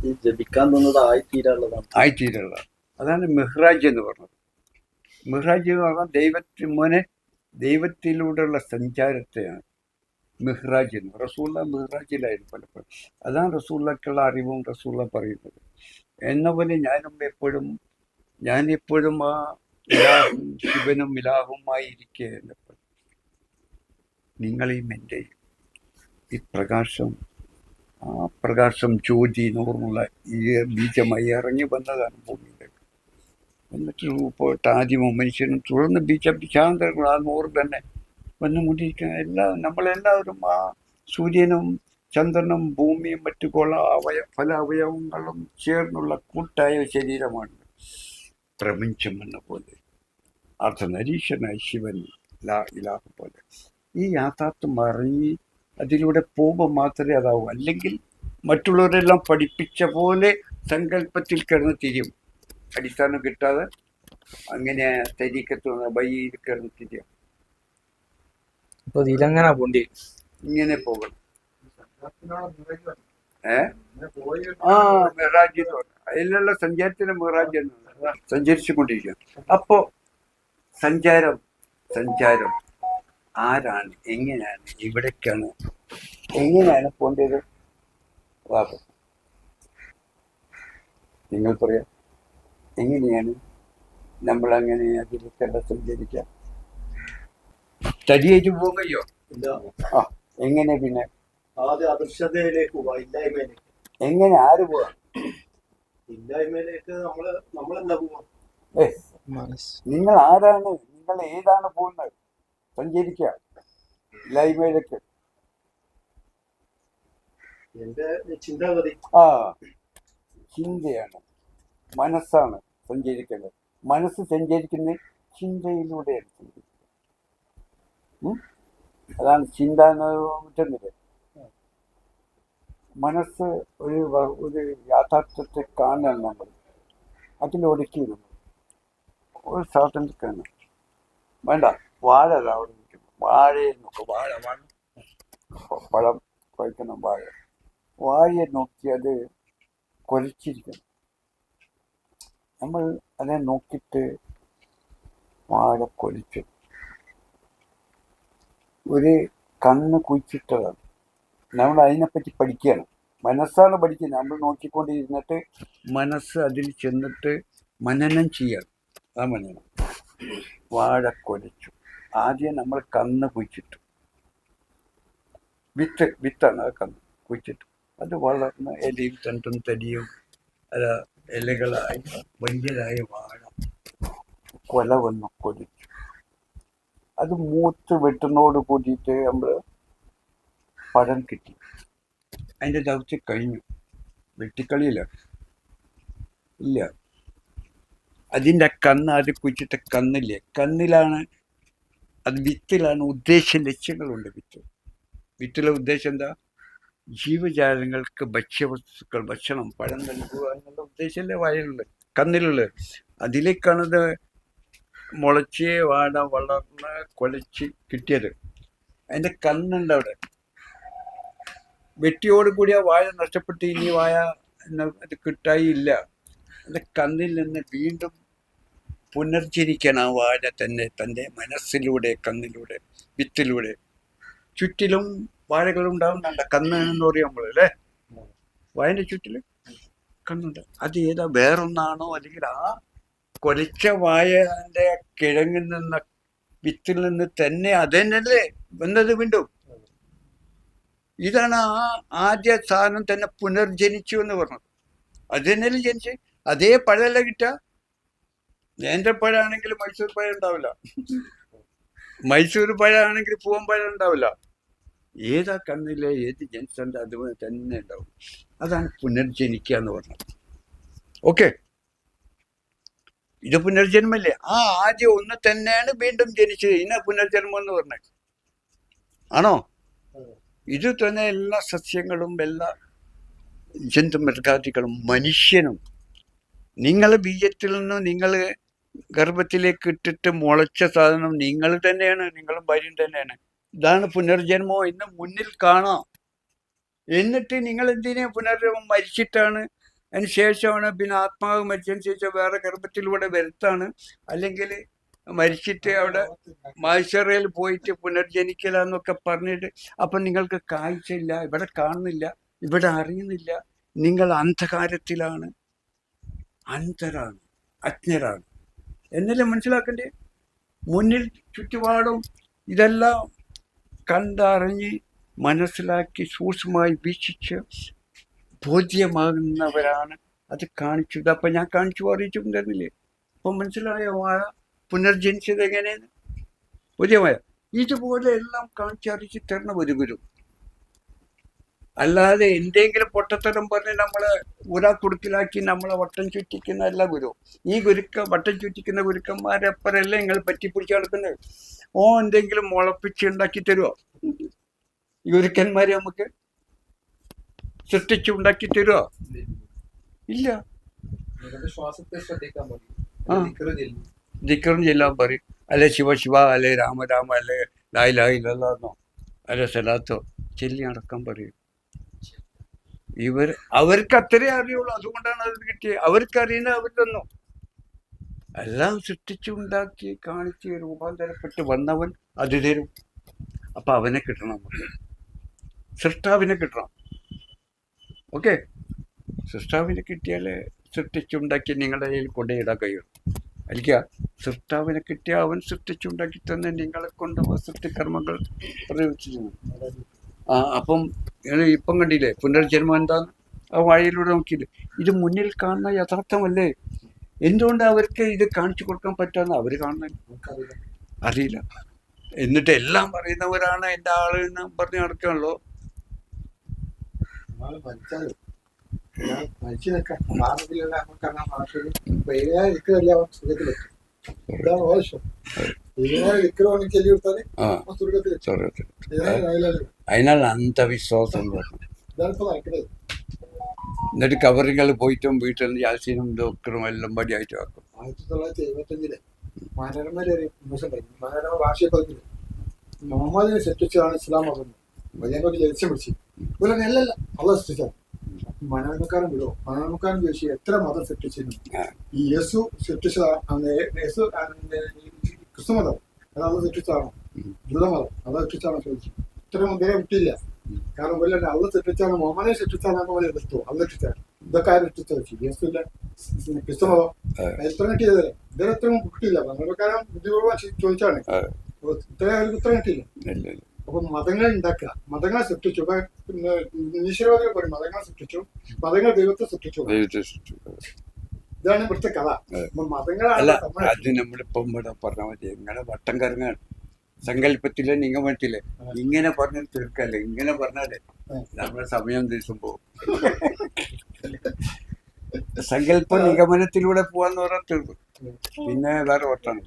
ഈ ജപിക്കാൻ തന്നത് ആയിത്തീരുള്ള. അതാണ് മെഹ്റാജ് എന്ന് പറഞ്ഞത്. മെഹ്റാജ് എന്ന് പറഞ്ഞാൽ ദൈവത്തിലൂടെയുള്ള സഞ്ചാരത്തെയാണ് മെഹ്റാജ് എന്ന്. റസൂള്ള മെഹ്റാജിലായിരുന്നു പലപ്പോഴും. അതാണ് റസൂള്ളക്കുള്ള അറിവും റസൂള്ള പറയുന്നത്. എന്ന പോലെ ഞാനെപ്പോഴും ആ ഇലാഹും ശിവനും ഇലാഹുമായിരിക്കുക. നിങ്ങളെയും എൻ്റെയും ഈ പ്രകാശം ജ്യോതി നൂറുമുള്ള ഈ ബീജമായി ഇറങ്ങി വന്നതാണ് ഭൂമിയിലേക്ക്. എന്നിട്ട് പോയിട്ട് ആദ്യമോ മനുഷ്യനും തുടർന്ന് ശാന്തങ്ങൾ ആ നൂറ് തന്നെ വന്നുകൊണ്ടിരിക്കുന്ന നമ്മളെല്ലാവരും ആ സൂര്യനും ചന്ദ്രനും ഭൂമിയും മറ്റു പല അവയവങ്ങളും ചേർന്നുള്ള കൂട്ടായ ശരീരമാണ് പ്രപഞ്ചം എന്ന പോലെ അർദ്ധനരീക്ഷനായ ശിവൻ ഇലാഹ പോലെ. ഈ യാഥാർത്ഥ്യം അറിഞ്ഞ് അതിലൂടെ പോകുമ്പോൾ മാത്രമേ അതാവൂ. അല്ലെങ്കിൽ മറ്റുള്ളവരെല്ലാം പഠിപ്പിച്ച പോലെ സങ്കല്പത്തിൽ കിടന്ന് തിരിയും. അടിസ്ഥാനം കിട്ടാതെ അങ്ങനെ തരീക്കത്ത് വയ്യിൽ കിടന്ന് തിരിയാം. ഇങ്ങനെ പോകണം. മെഹ്റാജ് എന്ന് പറഞ്ഞു. അതിലുള്ള സഞ്ചാരത്തിന് മെഹ്റാജ് എന്ന് സഞ്ചരിച്ചു കൊണ്ടിരിക്കുക. അപ്പോ സഞ്ചാരം ആരാണ്, എങ്ങനെയാണ്, ഇവിടേക്കാണ്, എങ്ങനെയാണ് പോണ്ടത്? നിങ്ങൾ പറയാം, എങ്ങനെയാണ് നമ്മളങ്ങനെ അതിലേക്കല്ല സഞ്ചരിക്കാം? തടിയേറ്റ് പോകാൻ കഴിയോ? എങ്ങനെ പിന്നെ അദൃശ്യതയിലേക്ക് പോവാ, ഇല്ലായ്മയിലേക്ക്. എങ്ങനെ ആര് പോവാ? ഇല്ലായ്മയിലേക്ക് നമ്മളെന്താ പോവാ? നിങ്ങൾ ആരാണ്? നിങ്ങൾ ഏതാണ് പോകുന്നത്? സഞ്ചരിക്കുക ഇല്ലായ്മയിലേക്ക്. എന്റെ ചിന്താഗതി ചിന്തയാണ്, മനസ്സാണ് സഞ്ചരിക്കേണ്ടത്. മനസ്സ് സഞ്ചരിക്കുന്ന ചിന്തയിലൂടെയാണ് സഞ്ചരിക്കുന്നത്. അതാണ് ചിന്ത എന്ന് പറ്റുന്നില്ലേ. മനസ്സ് ഒരു യാഥാർത്ഥ്യത്തെ കാണാൻ നമ്മൾ അതിലൊടുക്കി ഒരു സ്വാതന്ത്ര്യക്കാണ് വേണ്ട. വാഴ അവിടെ നിൽക്കുന്നു, വാഴയെ നോക്കും. വാഴ പഴം കഴിക്കണം. വാഴയെ നോക്കി അത് കൊലച്ചിരിക്കണം. നമ്മൾ അതിനെ നോക്കിയിട്ട് വാഴ കൊലിച്ചു. ഒരു കണ്ണ് കുഴിച്ചിട്ടതാണ്. നമ്മൾ അതിനെപ്പറ്റി പഠിക്കുകയാണ്. മനസ്സാണ് പഠിക്കുന്നത്. നമ്മൾ നോക്കിക്കൊണ്ടിരുന്നിട്ട് മനസ്സ് അതിൽ ചെന്നിട്ട് മനനം ചെയ്യണം. ആ മനനം. വാഴ കൊലച്ചു. ആദ്യം നമ്മൾ കണ്ണ് കുഴിച്ചിട്ടു. വിത്താണ് ആ കണ്ണ് കുഴിച്ചിട്ടു. അത് വളർന്ന് ഇലയും തണ്ടും തടിയും ഇലകളായി വലിയതായ വാഴ കൊല വന്ന് കൊലിച്ചു. അത് മൂത്ത് വെട്ടുന്നോട് കൂടിയിട്ട് നമ്മൾ പഴം കിട്ടി. അതിൻ്റെ ദൗത്യം കഴിഞ്ഞു. വെട്ടിക്കളിയില്ല, ഇല്ല. അതിൻ്റെ കണ്ണ്, അത് കുഴിച്ചിട്ട കണ്ണില്ലേ, കണ്ണിലാണ്, അത് വിത്തിലാണ് ഉദ്ദേശം, ലക്ഷ്യങ്ങളുണ്ട്. വിത്തിലെ ഉദ്ദേശം എന്താ? ജീവജാലങ്ങൾക്ക് ഭക്ഷ്യവസ്തുക്കൾ, ഭക്ഷണം, പഴം നൽകുക എന്നുള്ള ഉദ്ദേശമല്ലേ വാഴയുള്ളത്, കണ്ണിലുള്ളത്. അതിലേക്കാണത് മുളച്ച് വാഴ വളർന്ന് കൊലച്ച് കിട്ടിയത്. അതിൻ്റെ കണ്ണുണ്ട് അവിടെ. വെട്ടിയോട് കൂടി ആ വാഴ നഷ്ടപ്പെട്ട് ഇനി വാഴ അത് കിട്ടായി ഇല്ല. അതിൻ്റെ കണ്ണിൽ നിന്ന് വീണ്ടും പുനർജനിക്കണം ആ വാഴ തന്നെ തൻ്റെ മനസ്സിലൂടെ, കണ്ണിലൂടെ, വിത്തിലൂടെ. ചുറ്റിലും വാഴകളുണ്ടാവുന്നുണ്ട്. കണ്ണ് എന്ന് പറയും നമ്മൾ അല്ലേ. വാഴൻ്റെ ചുറ്റില് കണ്ണുണ്ട്. അത് ഏതാ? വേറൊന്നാണോ? അല്ലെങ്കിൽ ആ കൊലച്ച വാഴന്റെ കിഴങ്ങിൽ നിന്ന്, വിത്തിൽ നിന്ന് തന്നെ അതന്നല്ലേ വന്നത് വീണ്ടും? ഇതാണ് ആ ആദ്യ സാധനം തന്നെ പുനർജനിച്ചു എന്ന് പറഞ്ഞത്. അത് തന്നെയല്ലേ ജനിച്ച്. അതേ പഴമല്ല കിട്ടുക. നേന്ത്രപ്പഴമാണെങ്കിൽ മൈസൂർ പഴം ഉണ്ടാവില്ല, മൈസൂർ പഴമാണെങ്കിൽ പൂവൻ പഴം ഉണ്ടാവില്ല. ഏതാ കണ്ണിലെ ഏത് ജനിച്ചുണ്ട് അതുപോലെ തന്നെ ഉണ്ടാവും. അതാണ് പുനർജനിക്കുക എന്ന് പറഞ്ഞത്. ഓക്കെ, ഇത് പുനർജന്മല്ലേ? ആദ്യം ഒന്ന് തന്നെയാണ് വീണ്ടും ജനിച്ചത്. ഇന്ന പുനർജന്മം എന്ന് പറഞ്ഞത് ആണോ? ഇത് തന്നെ എല്ലാ സസ്യങ്ങളും, എല്ലാ ജന്തുമൃഗാദികളും, മനുഷ്യനും. നിങ്ങൾ ബീജത്തിൽ നിന്ന് നിങ്ങൾ ഗർഭത്തിലേക്ക് ഇട്ടിട്ട് മുളച്ച സാധനം നിങ്ങൾ തന്നെയാണ്, നിങ്ങളും ഭാര്യയും തന്നെയാണ്. ഇതാണ് പുനർജന്മം എന്ന് മുന്നിൽ കാണാം. എന്നിട്ട് നിങ്ങൾ എന്തിനാ പുനർജന്മം? മരിച്ചിട്ടാണ് അതിന് ശേഷമാണ് പിന്നെ ആത്മാവ് മരിച്ചതിന് ശേഷം വേറെ ഗർഭത്തിലൂടെ വരുത്താണ്, അല്ലെങ്കിൽ മരിച്ചിട്ട് അവിടെ മാഴ്ചറയിൽ പോയിട്ട് പുനർജനിക്കലാന്നൊക്കെ പറഞ്ഞിട്ട് അപ്പം നിങ്ങൾക്ക് കാഴ്ചയില്ല, ഇവിടെ കാണുന്നില്ല, ഇവിടെ അറിയുന്നില്ല, നിങ്ങൾ അന്ധകാരത്തിലാണ്, അന്ധരാണ്, അജ്ഞരാണ് എന്നെല്ലാം മനസ്സിലാക്കണ്ടേ. മുന്നിൽ ചുറ്റുപാടും ഇതെല്ലാം കണ്ടറിഞ്ഞ് മനസ്സിലാക്കി സൂക്ഷ്മമായി വീക്ഷിച്ച് ബോധ്യമാകുന്നവരാണ് അത് കാണിച്ചത്. അപ്പം ഞാൻ കാണിച്ചു അറിയിച്ചിട്ടുണ്ടായിരുന്നില്ലേ? അപ്പം മനസ്സിലായോ വാഴ പുനർജനിച്ചത് എങ്ങനെയാണ്? ബോധ്യമായ ഇതുപോലെ എല്ലാം കാണിച്ചറിയിച്ച് തരണം ഒരു ഗുരു. അല്ലാതെ എന്തെങ്കിലും പൊട്ടത്തരം പറഞ്ഞ് നമ്മളെ ഉരാക്കുടുക്കിലാക്കി നമ്മളെ വട്ടം ചുറ്റിക്കുന്നതല്ല ഗുരു. ഈ വട്ടം ചുറ്റിക്കുന്ന ഗുരുക്കന്മാരെപ്പറല്ല നിങ്ങൾ പറ്റിപ്പിടിച്ച് നടക്കുന്നത്. എന്തെങ്കിലും മുളപ്പിച്ച് ഉണ്ടാക്കി തരുമോ? ഈ ഗുരുക്കന്മാരെ നമുക്ക് സൃഷ്ടിച്ചുണ്ടാക്കി തരുമോ? ഇല്ല. ശ്വാസത്തെ ശ്രദ്ധിക്കാൻ ദിക്കറും ചെല്ലാൻ പറയും, അല്ലെ ശിവ ശിവ, അല്ലെ രാമ രാമ, അല്ലെ ലായ് ലായ് ഇല്ലെന്നോ, അല്ലെ സലാത്തോ ചെല്ലി നടക്കാൻ പറയും. അവർക്ക് അത്രേ അറിയുള്ളൂ, അതുകൊണ്ടാണ് അത് കിട്ടിയത്. അവർക്കറിയുന്ന അവർ തന്നു. എല്ലാം സൃഷ്ടിച്ചുണ്ടാക്കി കാണിച്ച് രൂപാന്തരപ്പെട്ട് വന്നവൻ അത് തരും. അപ്പൊ അവനെ കിട്ടണം, നമുക്ക് സൃഷ്ടാവിനെ കിട്ടണം. ഓക്കെ, സൃഷ്ടാവിനെ കിട്ടിയാലേ സൃഷ്ടിച്ചുണ്ടാക്കി നിങ്ങളുടെ കയ്യിൽ കൊണ്ടുപോയിടാൻ കഴിയുള്ളൂ. അല്ല, സൃഷ്ടാവിനെ കിട്ടിയ അവൻ സൃഷ്ടിച്ചുണ്ടാക്കി തന്നെ നിങ്ങളെ കൊണ്ട് സൃഷ്ടികർമ്മങ്ങൾ പ്രയോഗിച്ചു. അപ്പം ഇപ്പം കണ്ടില്ലേ പുനർജന്മം എന്താന്ന്? ആ വാഴയിലൂടെ നോക്കിയില്ലേ? ഇത് മുന്നിൽ കാണുന്ന യഥാർത്ഥമല്ലേ? എന്തുകൊണ്ട് അവർക്ക് ഇത് കാണിച്ചു കൊടുക്കാൻ പറ്റാന്ന് അവർ കാണുന്ന അറിയില്ല. എന്നിട്ട് എല്ലാം പറയുന്നവരാണ് എൻ്റെ ആള് എന്ന് പറഞ്ഞ് നടക്കുകയാണല്ലോ. അതിനാണ് അന്ധവിശ്വാസം പറഞ്ഞു. എന്നിട്ട് കവറുകൾ പോയിട്ടും വീട്ടിൽ നിന്ന് ജാസിനും ഡോക്ടറും എല്ലാം പടിയായിട്ട് വെക്കും. 1975 മനോരമ ഭാഷയെ പതിപ്പില് മുഹമ്മദിനെ സൃഷ്ടിച്ചതാണ് ഇസ്ലാം മതം. വലിയവർക്ക് ജനിച്ചു പിടിച്ചു പോലെ നെല്ലല്ല അള്ള സൃഷ്ടിച്ചാണ്. മനോരമക്കാരൻ വിടുമോ? മനോരമക്കാരൻ ചോദിച്ചു എത്ര മതം സൃഷ്ടിച്ചിരുന്നു? ഈ യേശു സൃഷ്ടിച്ചതാണ്. യേശു ക്രിസ്തുമതം അത് അള്ള സൃഷ്ടിച്ചതാണോ? ജൂതമതം അത് സൃഷ്ടിച്ചാണോ ചോദിച്ചു. ഇത്രയും മുതലേ വിട്ടില്ല. കാരണം പോലെ അള്ള സൃഷ്ടിച്ചാണ്, മുഹമ്മദിനെ സൃഷ്ടിച്ചാണ് പോലെ എതിർത്തു. അള്ള സൃഷ്ടിച്ചാണ്. ഇതൊക്കെ ആരും സൃഷ്ടിച്ചു വെച്ചു. യേശുല്ല ക്രിസ്തുമതം ഉത്തരം കിട്ടിയതല്ലേ? ഇതുവരെ ഉത്തരം കിട്ടിയില്ല. മനോരമക്കാരൻ ബുദ്ധിപൂർവ്വം ചോദിച്ചാണ്. ഇത്രയും അവർക്ക് ഉത്തരം കിട്ടിയില്ല. അപ്പൊ മതങ്ങൾ ഉണ്ടാക്കുക, മതങ്ങളെ സൃഷ്ടിച്ചു. പിന്നെ ഈശ്വരവാദികൾ പറയും മതങ്ങളെ സൃഷ്ടിച്ചു, മതങ്ങൾ ദൈവത്തെ സൃഷ്ടിച്ചു. ഇതാണ് ഇവിടുത്തെ കഥ. മതങ്ങളല്ല അത് നമ്മളിപ്പം ഇവിടെ പറഞ്ഞാൽ മതി. ഇങ്ങനെ വട്ടം കറങ്ങാണ് സങ്കല്പത്തിലെ നിഗമനത്തിലെ. ഇങ്ങനെ പറഞ്ഞ തീർക്കല്ലേ, ഇങ്ങനെ പറഞ്ഞാലേ നമ്മുടെ സമയം ദിവസം പോകും. സങ്കല്പ നിഗമനത്തിലൂടെ പോവാന്ന് പറഞ്ഞാൽ തീർക്കും. പിന്നെ വേറെ വട്ടാണ്.